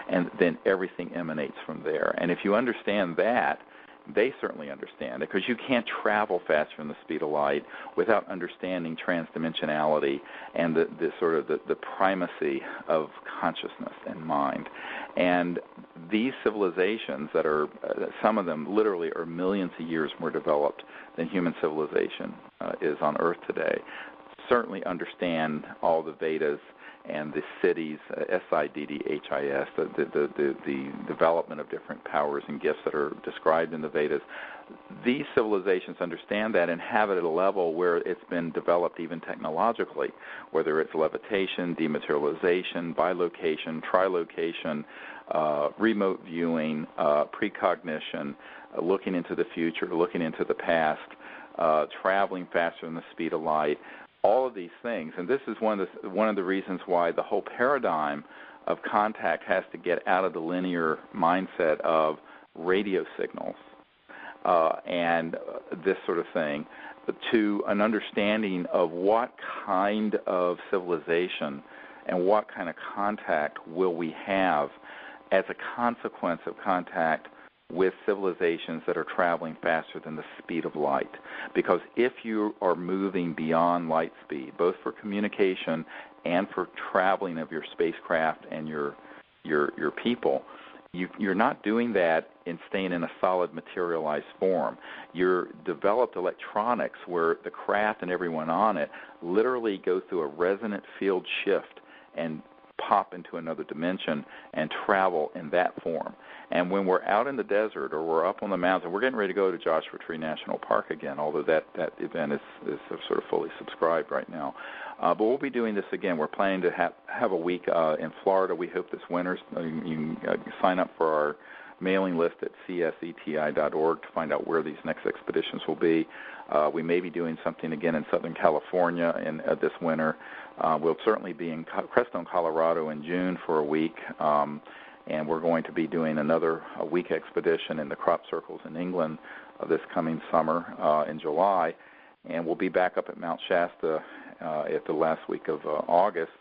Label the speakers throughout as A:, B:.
A: and then everything emanates from there. And if you understand that, they certainly understand it, because you can't travel faster than the speed of light without understanding transdimensionality and the primacy of consciousness and mind. And these civilizations that are, some of them literally are millions of years more developed than human civilization is on Earth today, certainly understand all the Vedas and the cities, S-I-D-D-H-I-S, the development of different powers and gifts that are described in the Vedas. These civilizations understand that and have it at a level where it's been developed even technologically, whether it's levitation, dematerialization, bilocation, trilocation, remote viewing, precognition, looking into the future, looking into the past, traveling faster than the speed of light. All of these things, and this is one of the reasons why the whole paradigm of contact has to get out of the linear mindset of radio signals and this sort of thing, to an understanding of what kind of civilization and what kind of contact will we have as a consequence of contact with civilizations that are traveling faster than the speed of light. Because if you are moving beyond light speed, both for communication and for traveling of your spacecraft and your people, you're not doing that in staying in a solid materialized form. You're developed electronics where the craft and everyone on it literally go through a resonant field shift and pop into another dimension and travel in that form. And when we're out in the desert or we're up on the mountain, we're getting ready to go to Joshua Tree National Park again, although that event is sort of fully subscribed right now. But we'll be doing this again. We're planning to have a week in Florida. We hope this winter. You can sign up for our mailing list at CSETI.org to find out where these next expeditions will be. We may be doing something again in Southern California this winter. We'll certainly be in Crestone, Colorado in June for a week, and we're going to be doing another week expedition in the crop circles in England this coming summer in July, and we'll be back up at Mount Shasta at the last week of August,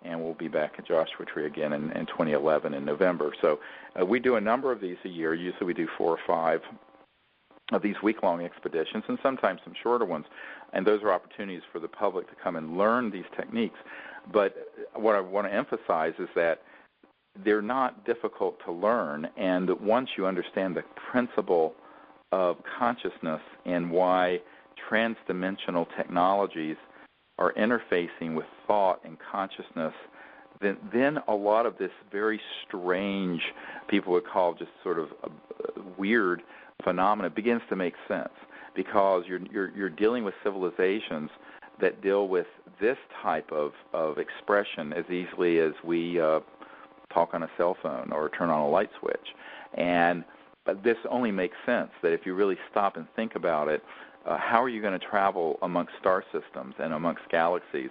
A: and we'll be back at Joshua Tree again in 2011 in November. So we do a number of these a year. Usually we do 4 or 5 of these week-long expeditions, and sometimes some shorter ones, and those are opportunities for the public to come and learn these techniques. But what I want to emphasize is that they're not difficult to learn, and once you understand the principle of consciousness and why transdimensional technologies are interfacing with thought and consciousness, then a lot of this very strange, people would call just sort of weird phenomena begins to make sense, because you're dealing with civilizations that deal with this type of expression as easily as we talk on a cell phone or turn on a light switch. And this only makes sense that if you really stop and think about it, how are you going to travel amongst star systems and amongst galaxies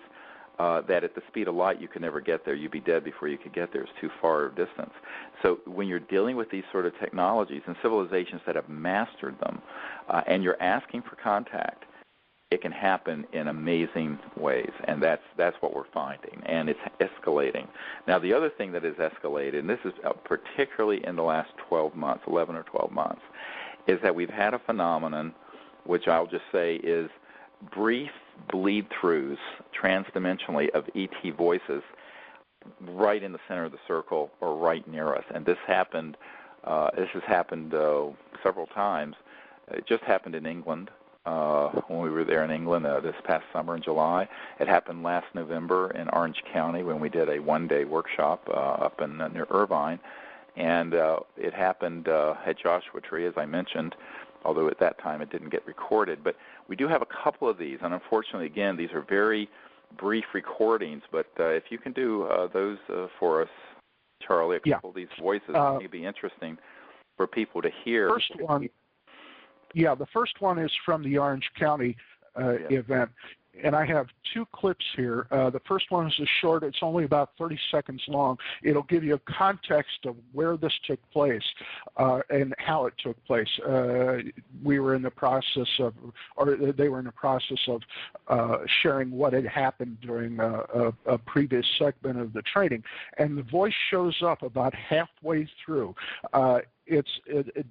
A: that at the speed of light you can never get there? You'd be dead before you could get there. It's too far a distance. So when you're dealing with these sort of technologies and civilizations that have mastered them, and you're asking for contact, it can happen in amazing ways, and that's what we're finding, and it's escalating. Now, the other thing that has escalated, and this is particularly in the last 12 months, 11 or 12 months, is that we've had a phenomenon, which I'll just say is brief bleed-throughs transdimensionally of ET voices right in the center of the circle or right near us. And this has happened several times. It just happened in England when we were there in England this past summer in July. It happened last November in Orange County when we did a one-day workshop up in near Irvine. And it happened at Joshua Tree, as I mentioned, although at that time it didn't get recorded. But we do have a couple of these, and unfortunately, again, these are very brief recordings. But if you can do those for us, Charlie, a couple of these voices may be interesting for people to hear.
B: The first one is from the Orange County event, and I have two clips here. The first one is a short. It's only about 30 seconds long. It'll give you a context of where this took place and how it took place. We were in the process of, or they were in the process of sharing what had happened during a previous segment of the training, and the voice shows up about halfway through. It's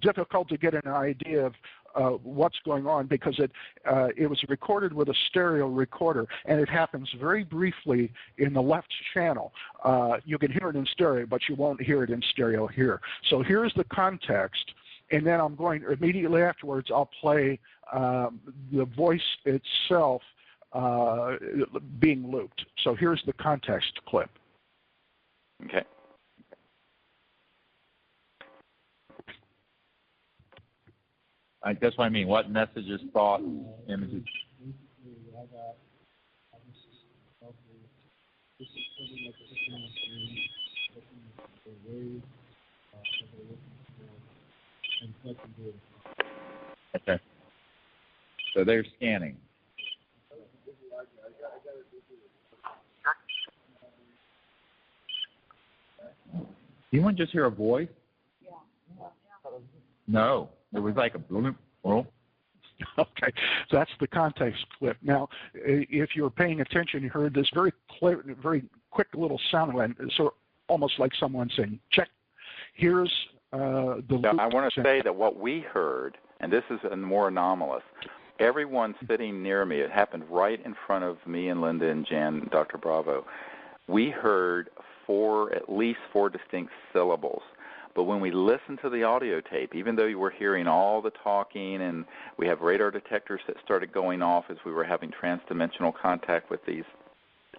B: difficult to get an idea of what's going on because it was recorded with a stereo recorder, and it happens very briefly in the left channel. You can hear it in stereo, but you won't hear it in stereo here. So here's the context, and then I'm going immediately afterwards. I'll play the voice itself being looped. So here's the context clip.
A: Okay.
C: That's what I mean. What messages, thoughts, images? Okay. So they're scanning. You want to just hear a voice? Yeah. No. It was like a boom. Oh.
B: Okay, so that's the context clip. Now, if you were paying attention, you heard this very clear, very quick little sound, so almost like someone saying, check. Here's the loop.
A: I want to say that what we heard, and this is more anomalous, everyone sitting near me, it happened right in front of me and Linda and Jan, Dr. Bravo, we heard at least four distinct syllables. But when we listened to the audio tape, even though you were hearing all the talking and we have radar detectors that started going off as we were having transdimensional contact with these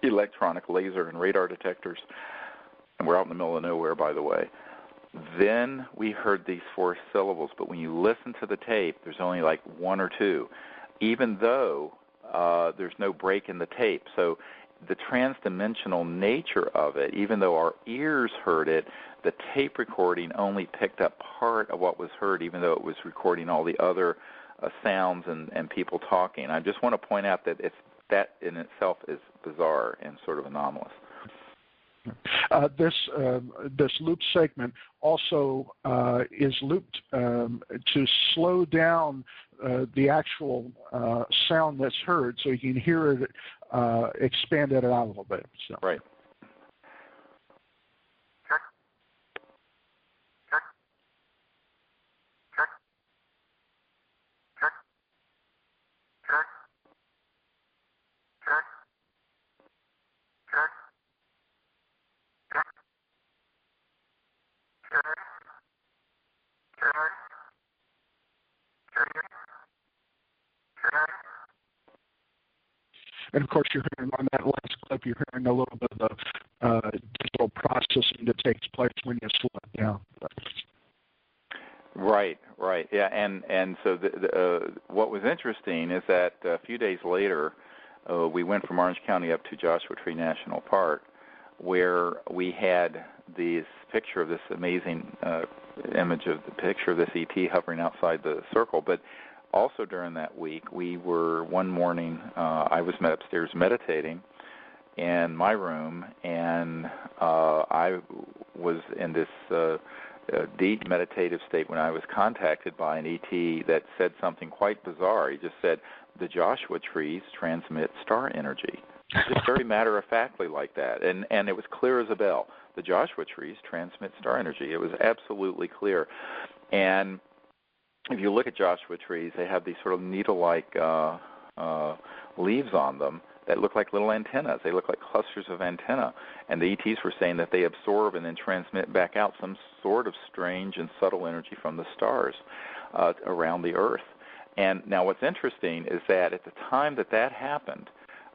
A: electronic laser and radar detectors, and we're out in the middle of nowhere, by the way, then we heard these four syllables. But when you listen to the tape, there's only like one or two, even though there's no break in the tape. So the transdimensional nature of it, even though our ears heard it, the tape recording only picked up part of what was heard, even though it was recording all the other sounds and people talking. I just want to point out that that in itself is bizarre and sort of anomalous.
B: This loop segment also is looped to slow down the actual sound that's heard, so you can hear it expanded out a little bit. So.
A: Right.
B: And of course, you're hearing on that last clip, you're hearing a little bit of the digital processing that takes place when you slow it down.
A: Right. Yeah, and so what was interesting is that a few days later, we went from Orange County up to Joshua Tree National Park, where we had this picture of this amazing image of the picture of this ET hovering outside the circle. But also during that week, we were one morning, I was upstairs meditating in my room, and I was in this deep meditative state when I was contacted by an ET that said something quite bizarre. He just said, the Joshua trees transmit star energy. Just very matter-of-factly like that. And it was clear as a bell. The Joshua trees transmit star energy. It was absolutely clear. And if you look at Joshua trees, they have these sort of needle-like leaves on them that look like little antennas. They look like clusters of antenna. And the ETs were saying that they absorb and then transmit back out some sort of strange and subtle energy from the stars around the Earth. And now what's interesting is that at the time that happened,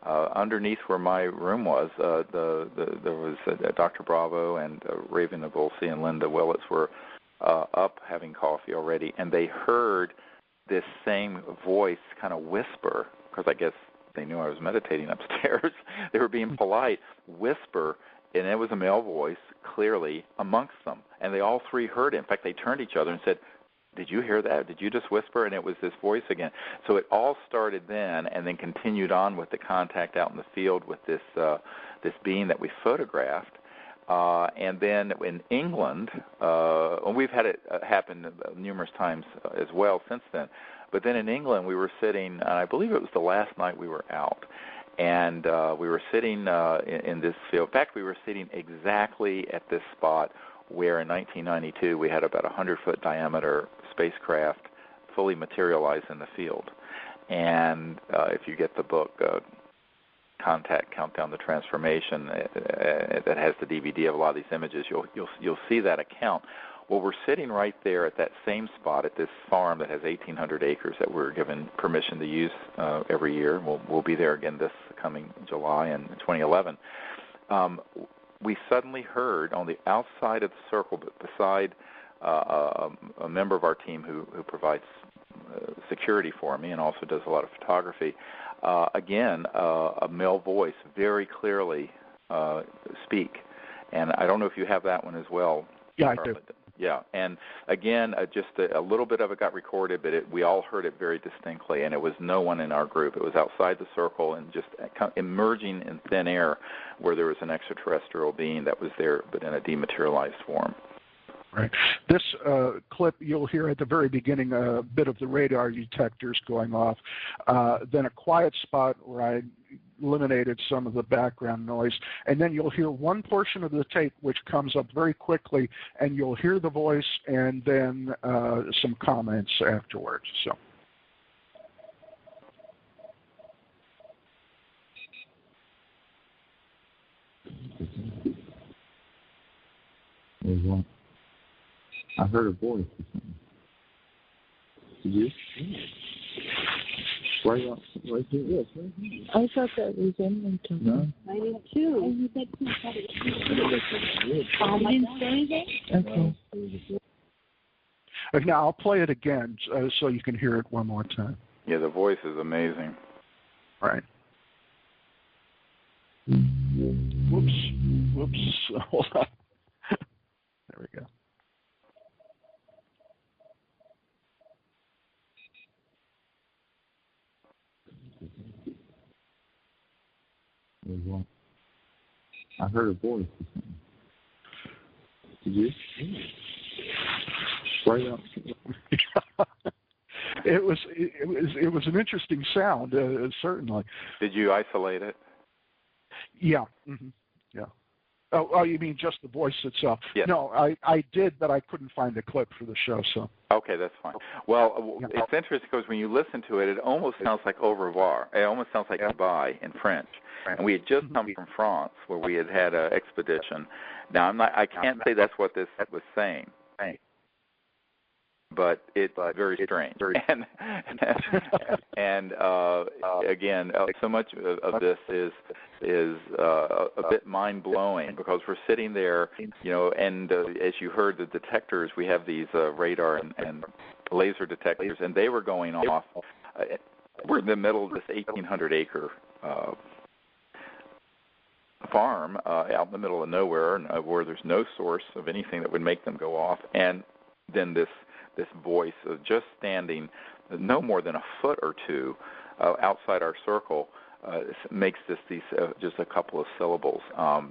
A: underneath where my room was, there was Dr. Bravo and Raven Avolsi and Linda Willits were up having coffee already, and they heard this same voice kind of whisper, because I guess they knew I was meditating upstairs. They were being polite, whisper, and it was a male voice, clearly, amongst them. And they all three heard it. In fact, they turned to each other and said, did you hear that? Did you just whisper? And it was this voice again. So it all started then and then continued on with the contact out in the field with this being that we photographed. And then in England, and we've had it happen numerous times as well since then, but then in England we were sitting, and I believe it was the last night we were out, and we were sitting in this field. In fact, we were sitting exactly at this spot where in 1992 we had about a 100-foot diameter spacecraft fully materialized in the field. And if you get the book, Contact, Countdown to Transformation, that has the DVD of a lot of these images, you'll see that account. Well, we're sitting right there at that same spot at this farm that has 1,800 acres that we're given permission to use every year. We'll be there again this coming July in 2011. We suddenly heard on the outside of the circle, but beside a member of our team who provides security for me and also does a lot of photography, again, a male voice very clearly speak. And I don't know if you have that one as well.
B: Yeah, I do.
A: Yeah, and again, just a little bit of it got recorded, but we all heard it very distinctly, and it was no one in our group. It was outside the circle and just emerging in thin air where there was an extraterrestrial being that was there, but in a dematerialized form.
B: Right. This clip, you'll hear at the very beginning a bit of the radar detectors going off, then a quiet spot where I eliminated some of the background noise, and then you'll hear one portion of the tape which comes up very quickly, and you'll hear the voice and then some comments afterwards. So.
C: There's one. I heard a voice or something. Did you? Right here. Yes, right here.
D: I thought that was Edmonton.
C: No.
D: I did too. And you said you thought it was I didn't say anything?
B: Okay. Now I'll play it again so you can hear it one more time.
A: Yeah, the voice is amazing.
B: Right. Whoops. Hold on. There we go.
C: There's one. I heard a voice or something. Did you? Right up.
B: It was an interesting sound, certainly.
A: Did you isolate it?
B: Yeah. Mm-hmm. Yeah. Oh, you mean just the voice itself?
A: Yes.
B: No, I did, but I couldn't find a clip for the show, so.
A: Okay, that's fine. Well,
B: yeah.
A: It's interesting because when you listen to it, it almost sounds like au revoir. It almost sounds like goodbye in French. Right. And we had just come from France where we had an expedition. Now, I can't say that's what this was saying. Right. But it's very strange. And again, so much of this is a bit mind blowing because we're sitting there, and as you heard, the detectors, we have these radar and laser detectors, and they were going off. We're in the middle of this 1,800 acre farm out in the middle of nowhere, where there's no source of anything that would make them go off, and then this voice just standing no more than a foot or two outside our circle makes these just a couple of syllables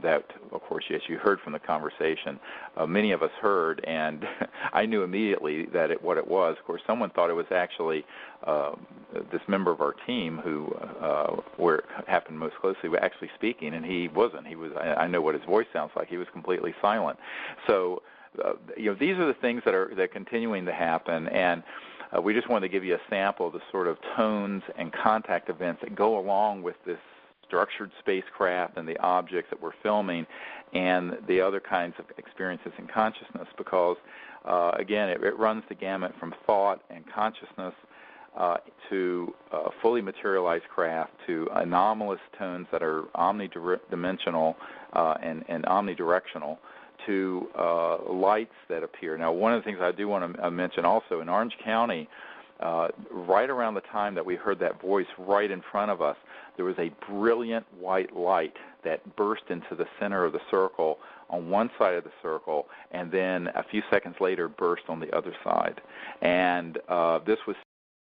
A: that, of course, yes, you heard from the conversation. Many of us heard, and I knew immediately what it was. Of course, someone thought it was actually this member of our team who, where it happened most closely, was actually speaking, and he wasn't. I know what his voice sounds like. He was completely silent. So, these are the things that are continuing to happen, and we just wanted to give you a sample of the sort of tones and contact events that go along with this structured spacecraft and the objects that we're filming and the other kinds of experiences in consciousness because, again, it runs the gamut from thought and consciousness to fully materialized craft to anomalous tones that are omnidimensional and omnidirectional to lights that appear. Now, one of the things I do want to mention also, in Orange County, right around the time that we heard that voice right in front of us, there was a brilliant white light that burst into the center of the circle on one side of the circle, and then a few seconds later burst on the other side. And this was